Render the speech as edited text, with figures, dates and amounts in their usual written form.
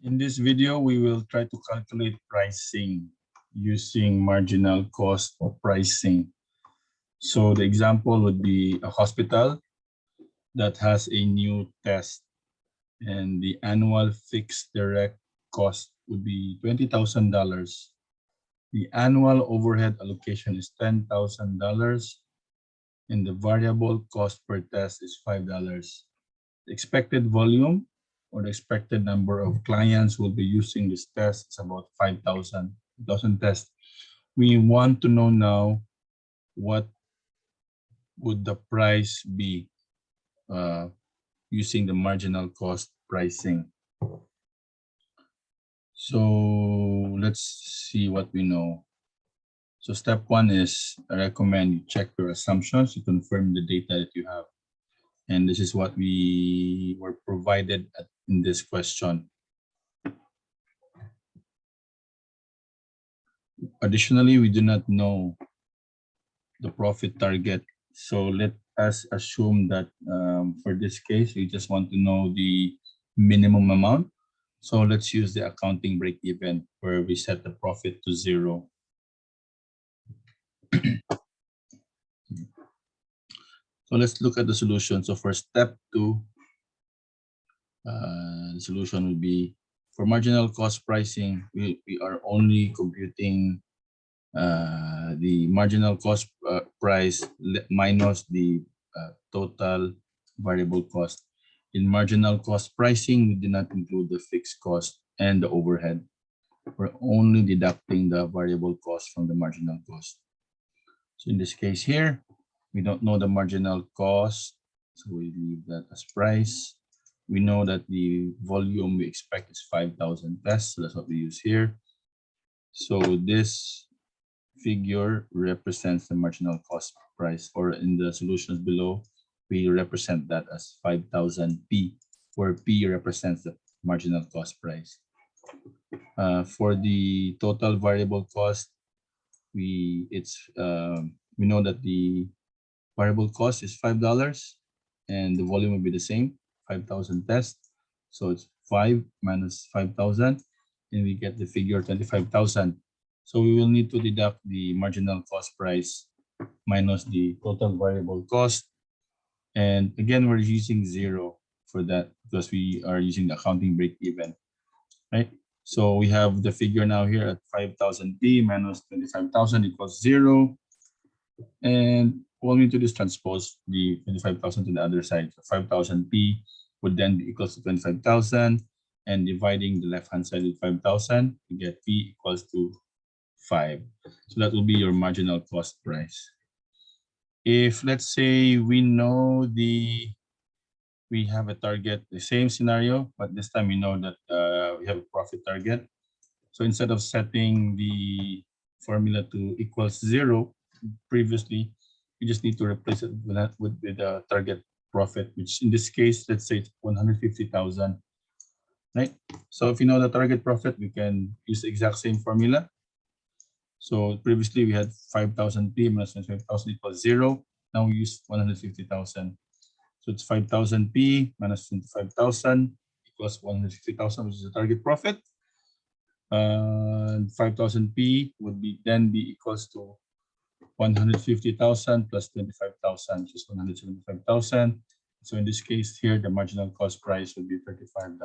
In this video, we will try to calculate pricing using marginal cost of pricing. So the example would be a hospital that has a new test, and the annual fixed direct cost would be $20,000. The annual overhead allocation is $10,000, and the variable cost per test is $5. The expected volume or the expected number of clients will be using this test is about 5,000 tests. We want to know now what would the price be using the marginal cost pricing. So let's see what we know. So step one is I recommend you check your assumptions to confirm the data that you have. And this is what we were provided in this question. Additionally, we do not know the profit target. So let us assume that for this case, we just want to know the minimum amount. So let's use the accounting break-even where we set the profit to 0. So let's look at the solution. So for step 2, the solution will be for marginal cost pricing, we are only computing the marginal cost price minus the total variable cost. In marginal cost pricing, we do not include the fixed cost and the overhead. We're only deducting the variable cost from the marginal cost. So in this case here, we don't know the marginal cost, so we leave that as price. We know that the volume we expect is 5,000 tests, so that's what we use here. So this figure represents the marginal cost price, or in the solutions below, we represent that as 5,000 P, where P represents the marginal cost price. For the total variable cost, we know that the variable cost is $5 and the volume will be the same, 5,000 tests. So it's 5 minus 5,000 and we get the figure 25,000. So we will need to deduct the marginal cost price minus the total variable cost. And again, we're using 0 for that because we are using the accounting break even, right? So we have the figure now here at 5,000 P minus 25,000 equals 0. And all we need to do is transpose the 25,000 to the other side. So 5,000 P would then be equals to 25,000, and dividing the left-hand side with 5,000, you get P equals to 5. So that will be your marginal cost price. If let's say we know we have a target, the same scenario, but this time we know that we have a profit target. So instead of setting the formula to equals 0 previously, you just need to replace it with the target profit, which in this case, let's say it's 150,000, right? So if you know the target profit, we can use the exact same formula. So previously we had 5,000 P minus 25,000 equals 0. Now we use 150,000. So it's 5,000 P minus 25,000 equals 150,000, which is the target profit. 5,000 P would then be equals to 150,000 plus 25,000, which is 175,000. So in this case here, the marginal cost price would be $35.